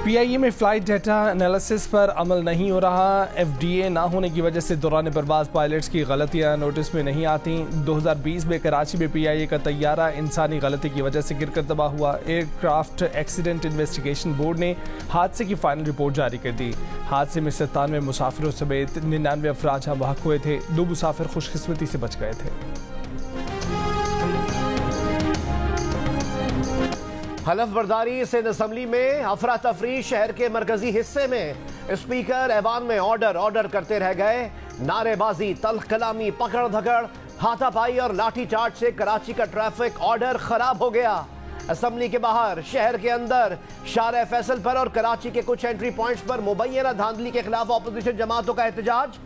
PIA में flight data analysis पर अमल नहीं हो रहा। एफडीए ना होने की वजह से दौरान परवाज पायलट्स की गलतियां नोटिस में नहीं आती। 2020 में कराची में पीआईए का तैयारा इंसानी गलती की वजह से गिरकर तबाह हुआ। एयरक्राफ्ट एक्सीडेंट इन्वेस्टिगेशन बोर्ड ने हादसे की फाइनल रिपोर्ट जारी कर दी। हादसे में 97 मुसाफिरों समेत 99 अफराद जहां बहक हुए थे। 2 मुसाफिर खुशकिस्मती से बच गए थे। हलफ बर्दारी सिंध असम्बली में अफरा तफरी। शहर के मरकजी हिस्से में स्पीकर ऐवान में ऑर्डर करते रह गए। नारेबाजी, तल्ख कलामी, पकड़ धकड़, हाथापाई और लाठीचार्ज से कराची का ट्रैफिक ऑर्डर खराब हो गया। असम्बली के बाहर, शहर के अंदर, शारे फैसल पर और कराची के कुछ एंट्री पॉइंट्स पर मुबैना धांधली के खिलाफ अपोजिशन जमातों का एहतजाज।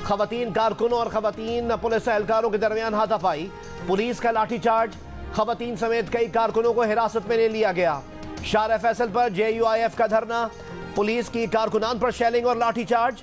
खवातीन कारकुनों और खवातीन पुलिस एहलकारों के दरमियान हाथापाई, पुलिस का लाठीचार्ज। खवातीन समेत कई कारकुनों को हिरासत में ले लिया गया। शारे फैसल पर JUIF का धरना, पुलिस की कारकुनान पर शेलिंग और लाठीचार्ज।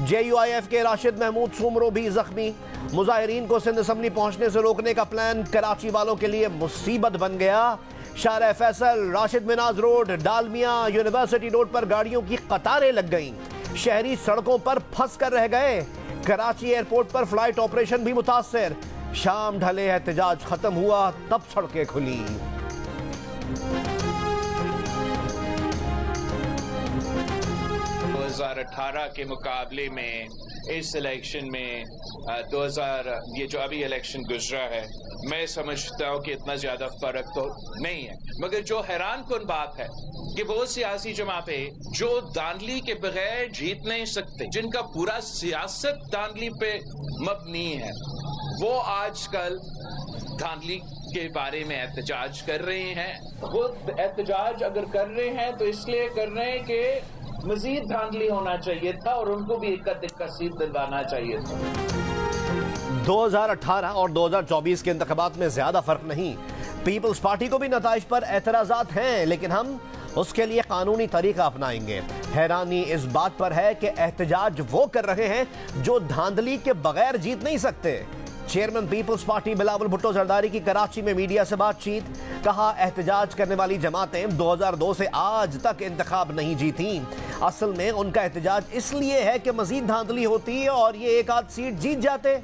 JUIF के राशिद महमूद सुमरो भी जख्मी। मुजाहिरीन को सिंध असम्बली पहुंचने से रोकने का प्लान कराची वालों के लिए मुसीबत बन गया। Sharae Faisal, Rashid Minhas road, Dalmia, university road पर गाड़ियों की कतारें लग गईं। शहरी सड़कों पर फंस कर रह गए। कराची एयरपोर्ट पर फ्लाइट ऑपरेशन भी मुतासर। शाम ढले एहतजाज खत्म हुआ तब सड़कें खुली। 2018 के मुकाबले में इस इलेक्शन में 2000 ये जो अभी इलेक्शन गुजरा है, मैं समझता हूँ कि इतना ज्यादा फर्क तो नहीं है। मगर जो हैरान कुन बात है कि वो सियासी जमाते जो धांधली के बगैर जीत नहीं सकते, जिनका पूरा सियासत धांधली पे मबनी है, वो आजकल धांधली के बारे में एहतजाज कर रहे हैं। वो एहतजाज अगर कर रहे हैं तो इसलिए कर रहे हैं कि मजीद धांधली होना चाहिए था और उनको भी इक्का सीट दिलवाना चाहिए था। 2018 और 2024 के इंतखाबात में ज्यादा फर्क नहीं। पीपल्स पार्टी को भी नताइज पर एतराजात हैं, लेकिन हम उसके लिए कानूनी तरीका अपनाएंगे। हैरानी इस बात पर है कि एहतजाज वो कर रहे हैं जो धांधली के बगैर जीत नहीं सकते। Chairman Peoples Party Bilawal Bhutto Zardari की कराची में मीडिया से बातचीत। कहा, एहतजाज करने वाली जमातें 2002 से आज तक इंतखाब नहीं जीती। असल में उनका एहतजाज इसलिए है कि मजीद धांधली होती और ये एक आध सीट जीत जाते।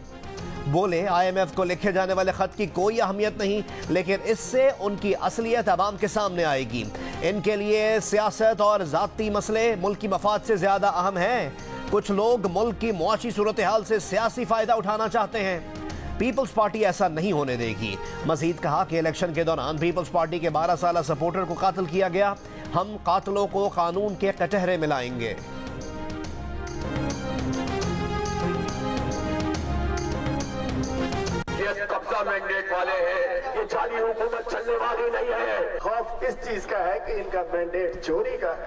बोले, IMF को लिखे जाने वाले खत की कोई अहमियत नहीं, लेकिन इससे उनकी असलियत अवाम के सामने आएगी। इनके लिए सियासत और जाती मसले मुल्क की मफाद से ज्यादा अहम है। कुछ लोग मुल्क की मुआशी सूरत हाल से सियासी फायदा उठाना चाहते हैं। पीपल्स पार्टी ऐसा नहीं होने देगी। मजीद कहा कि इलेक्शन के दौरान पीपल्स पार्टी के 12 साल सपोर्टर को कातिल किया गया। हम कातिलों को कानून के कटहरे में लाएंगे। कब्जा मैंडेट वाले हैं, ये जाली हुकूमत चलने वाली नहीं है। खौफ इस चीज का है कि इनका मैंडेट चोरी का है।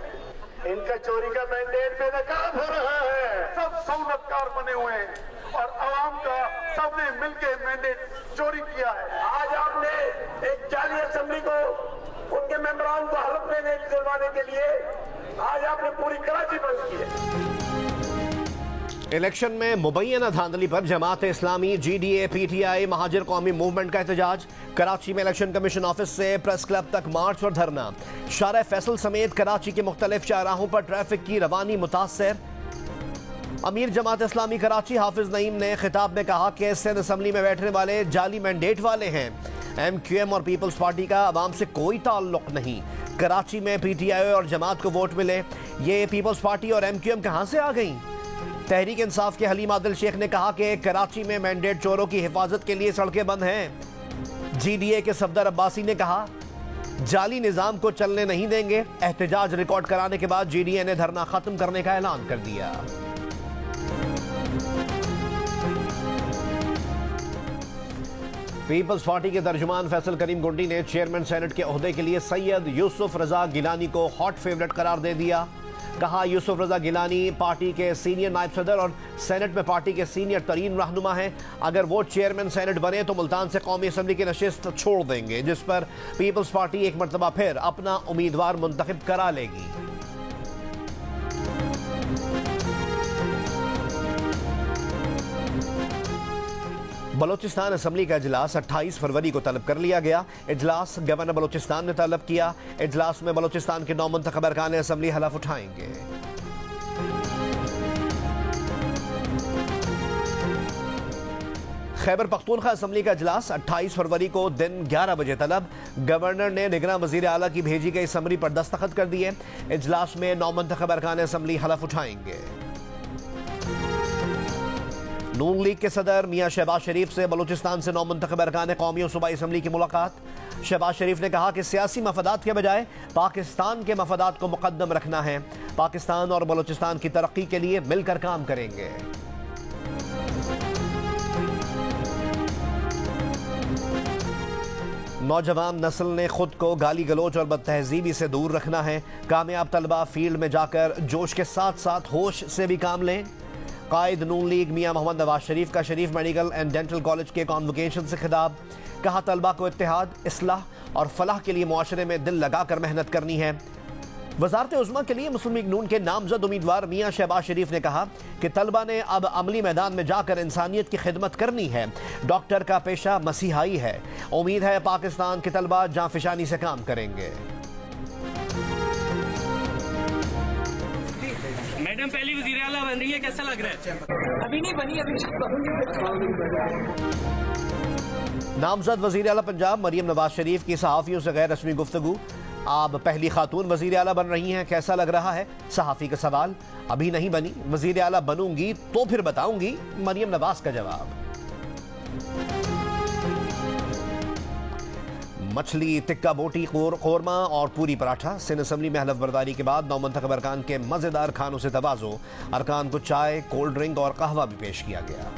इनका चोरी का मैंडेट बेनकाब हो रहा है। सब सहूलतकार बने हुए हैं और आवाम का सबने मिलकर मैंडेट चोरी किया है। आज आपने एक जाली असेंबली को, उनके मेंबरान को हलफ में दिलवाने के लिए आज आपने पूरी कराची बंद की है। इलेक्शन में मुबैना धांधली पर Jamaat Islami, GDA, PTI, Muhajir कौमी मूवमेंट का एहतजाज। कराची में इलेक्शन कमीशन ऑफिस से प्रेस क्लब तक मार्च और धरना। शारे फैसल समेत कराची के मुख्तलिफ शाहराहों पर ट्रैफिक की रवानी मुतासर। अमीर जमात इस्लामी कराची हाफिज नईम ने खिताब में कहा कि सिंध असम्बली में बैठने वाले जाली मैंडेट वाले हैं। MQM और पीपल्स पार्टी का अवाम से कोई ताल्लुक नहीं। कराची में PTI और जमात को वोट मिले, ये पीपल्स पार्टी और MQM कहां से आ गई? तहरीक इंसाफ के हलीम आदिल शेख ने कहा कि कराची में मैंडेट चोरों की हिफाजत के लिए सड़कें बंद हैं। GDA के सफदर अब्बासी ने कहा, जाली निजाम को चलने नहीं देंगे। एहतजाज रिकॉर्ड कराने के बाद GDA ने धरना खत्म करने का ऐलान कर दिया। पीपल्स पार्टी के तर्जुमान फैसल करीम गुंडी ने चेयरमैन सेनेट के ओहदे के लिए सैयद यूसुफ रजा गिलानी को हॉट फेवरेट करार दे दिया। कहा, यूसुफ रजा गिलानी पार्टी के सीनियर नायब सदर और सेनेट में पार्टी के सीनियर तरीन रहनुमा हैं। अगर वो चेयरमैन सेनेट बने तो मुल्तान से कौमी असम्बली की नशिस्त छोड़ देंगे, जिस पर पीपल्स पार्टी एक मरतबा फिर अपना उम्मीदवार मुंतखब करा लेगी। बलोचिस्तान असम्बली का इजलास 28 फरवरी को तलब कर लिया गया। इजलास गवर्नर बलोचिस्तान ने तलब किया। इजलास में बलोचिस्तान के 9 मुंतखब अरकान असम्बली हलफ उठाएंगे। खैबर पख्तूनख्वा असम्बली का इजलास 28 फरवरी को दिन 11 बजे तलब। गवर्नर ने निगरान वजीर आला की भेजी गई समरी पर दस्तखत कर दिए। इजलास में 9 मुंतखब अरकान असम्बली हलफ उठाएंगे। नून लीग के सदर मियां शहबाज शरीफ से बलूचिस्तान से 9 मुंतखब अरकान कौमी और सूबाई असम्बली की मुलाकात। शहबाज शरीफ ने कहा कि सियासी मफादात के बजाय पाकिस्तान के मफादात को मुकद्दम रखना है। पाकिस्तान और बलूचिस्तान की तरक्की के लिए मिलकर काम करेंगे। नौजवान नस्ल ने खुद को गाली गलोच और बदतहजीबी से दूर रखना है। कामयाब तलबा फील्ड में जाकर जोश के साथ साथ होश से भी काम लें। कायद नून लीग मियां मोहम्मद नवाज शरीफ का शरीफ मेडिकल एंड डेंटल कॉलेज के कॉन्वोकेशन से खिताब। कहा तलबा को इत्तेहाद, इस्लाह और फलाह के लिए मुआशरे में दिल लगाकर मेहनत करनी है। वजारत उज़्मा के लिए मुस्लिम लीग नून के नामजद उम्मीदवार मियां शहबाज शरीफ ने कहा कि तलबा ने अब अमली मैदान में जाकर इंसानियत की खिदमत करनी है। डॉक्टर का पेशा मसीहाई है। उम्मीद है पाकिस्तान के तलबा जांफिशानी से काम करेंगे। मैडम पहली वज़ीर आला बन रही है, कैसा लग रहा है? अभी नहीं बनी, अभी नामजद वज़ीर आला पंजाब मरियम नवाज शरीफ की सहाफ़ियों से गैर रस्मी गुफ्तगू। आप पहली खातून वज़ीर आला बन रही हैं, कैसा लग रहा है? सहाफ़ी का सवाल। अभी नहीं बनी, वज़ीर आला बनूंगी तो फिर बताऊंगी, मरियम नवाज का जवाब। मछली, टिक्का बोटी, कोरमा और पूरी पराठा। सिंध असम्बली में हलफ बर्दारी के बाद 9 मुंतखब अरकान के मज़ेदार खानों से तवाज़ो। अरकान को चाय, कोल्ड ड्रिंक और कहवा भी पेश किया गया।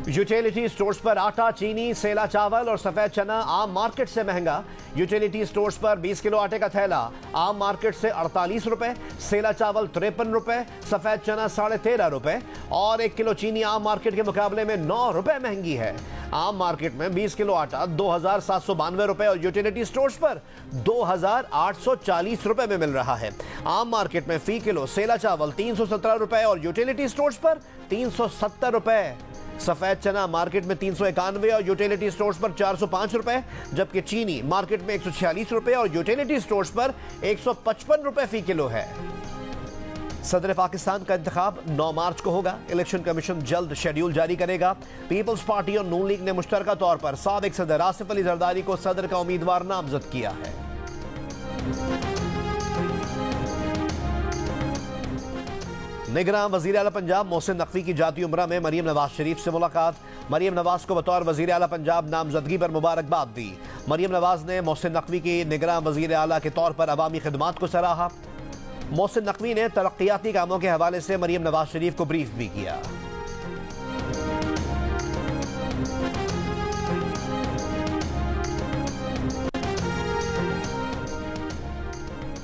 यूटिलिटी स्टोर्स पर आटा, चीनी, सेला चावल और सफेद चना आम मार्केट से महंगा। यूटिलिटी स्टोर्स पर 20 किलो आटे का थैला आम मार्केट से 48 रुपए, सेला चावल 53 रुपए, सफेद चना 13.5 रुपए और 1 किलो चीनी आम मार्केट के मुकाबले में 9 रुपए महंगी है। आम मार्केट में 20 किलो आटा 2,792 रुपए और यूटिलिटी स्टोर्स पर 2,840 रुपए में मिल रहा है। आम मार्केट में फी किलो सेला चावल 317 रुपए और यूटिलिटी स्टोर्स पर 370 रुपए। सफेद चना मार्केट में 391 और यूटिलिटी स्टोर्स पर 405 रुपए, जबकि चीनी मार्केट में 146 रुपए और यूटिलिटी स्टोर्स पर 155 रुपए फी किलो है। सदर पाकिस्तान का इंतखाब 9 मार्च को होगा। इलेक्शन कमीशन जल्द शेड्यूल जारी करेगा। पीपल्स पार्टी और नून लीग ने मुश्तरका तौर पर साबिक सदर आसिफ अली जरदारी को सदर का उम्मीदवार नामजद किया है। निगरान वज़ीर आला पंजाब मोहसिन नकवी की जाती उम्रा में मरियम नवाज शरीफ से मुलाकात। मरियम नवाज को बतौर वज़ीर आला पंजाब नामजदगी पर मुबारकबाद दी। मरियम नवाज ने मोहसिन नकवी की निगरान वज़ीर आला के तौर पर अवामी खिदमात को सराहा। मोहसिन नकवी ने तरक्याती कामों के हवाले से मरियम नवाज शरीफ को ब्रीफ भी किया।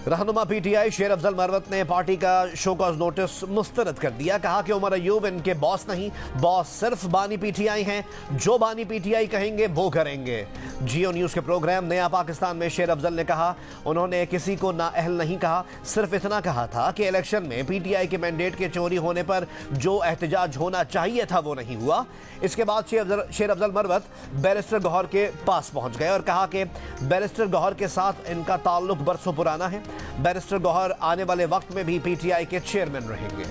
रहनुमा पीटीआई शेर अफजल मरवत ने पार्टी का शोकॉज नोटिस मुस्तरद कर दिया। कहा कि उमर अयूब इनके बॉस नहीं, बॉस सिर्फ बानी पीटीआई हैं। जो बानी पीटीआई कहेंगे वो करेंगे। जियो न्यूज़ के प्रोग्राम नया पाकिस्तान में शेर अफजल ने कहा, उन्होंने किसी को नाअहल नहीं कहा, सिर्फ इतना कहा था कि इलेक्शन में पीटीआई के मैंडेट के चोरी होने पर जो एहतजाज होना चाहिए था वो नहीं हुआ। इसके बाद शेर अफजल मरवत बैरिस्टर गौहर के पास पहुंच गए और कहा कि बैरिस्टर गौहर के साथ इनका ताल्लुक बरसों पुराना है। बैरिस्टर गौहर आने वाले वक्त में भी पीटीआई के चेयरमैन रहेंगे।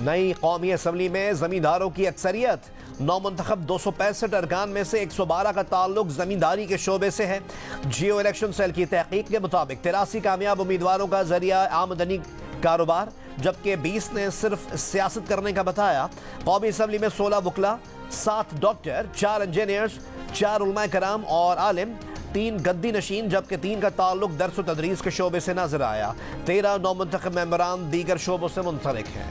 नई कौमी असम्बली में जमींदारों की अक्सरियत। 9 मुंतखब 265 अरकान में से 112 का ताल्लुक जमींदारी के शोबे से है। जियो इलेक्शन सेल की तहकीक के मुताबिक 83 कामयाब उम्मीदवारों का जरिया आमदनी कारोबार, जबकि 20 ने सिर्फ सियासत करने का बताया। कौमी असम्बली में 16 वकला, 7 डॉक्टर, 4 इंजीनियर्स, 4 उलमा कराम और आलिम, 3 गद्दी नशीन, जबकि 3 का ताल्लुक दर्स व तदरीस के शोबे से नजर आया। 13 नौ मुंतखब मेंबरान दीगर शोबों से मुंसलिक हैं।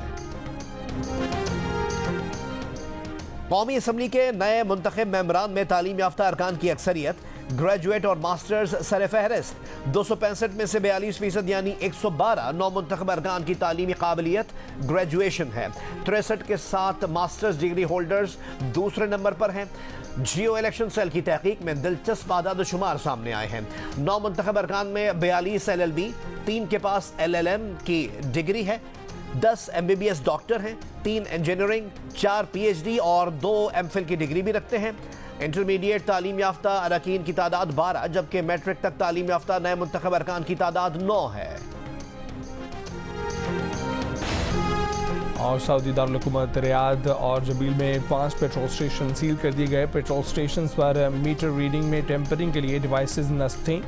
कौमी असम्बली के नए मुंतखब मेंबरान में तालीम याफ्ता अरकान की अक्सरियत। ग्रेजुएट और मास्टर्स सर फहरिस्त। 265 में से 42% यानी 112 नौ मुंतखब अरकान की तालीमी काबिलियत ग्रेजुएशन है। 63 के साथ मास्टर्स डिग्री होल्डर्स दूसरे नंबर पर हैं। जियो इलेक्शन सेल की तहकीक में दिलचस्प आदाद शुमार सामने आए हैं। 9 मुंतखब अरकान में 42 LLB, 3 के पास LLM की डिग्री है, 10 MBBS डॉक्टर हैं, 3 इंजीनियरिंग, 4 PhD और 2 MPhil की डिग्री भी रखते हैं। इंटरमीडिएट तालीम याफ्ता अरकान की तादाद 12 जबकि मैट्रिक तक तालीम याफ्ता नए मुंतखब अरकान की तादाद 9 है। और सऊदी दारुल हुकूमत रियाद और जबील में 5 पेट्रोल स्टेशन सील कर दिए गए। पेट्रोल स्टेशन पर मीटर रीडिंग में टेम्परिंग के लिए डिवाइसेज नस्ब थीं।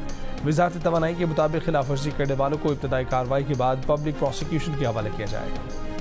वजारत तवानाई के मुताबिक खिलाफ वर्जी करने वालों को इब्तदाई कार्रवाई के बाद पब्लिक प्रोसिक्यूशन के हवाले किया जाएगा।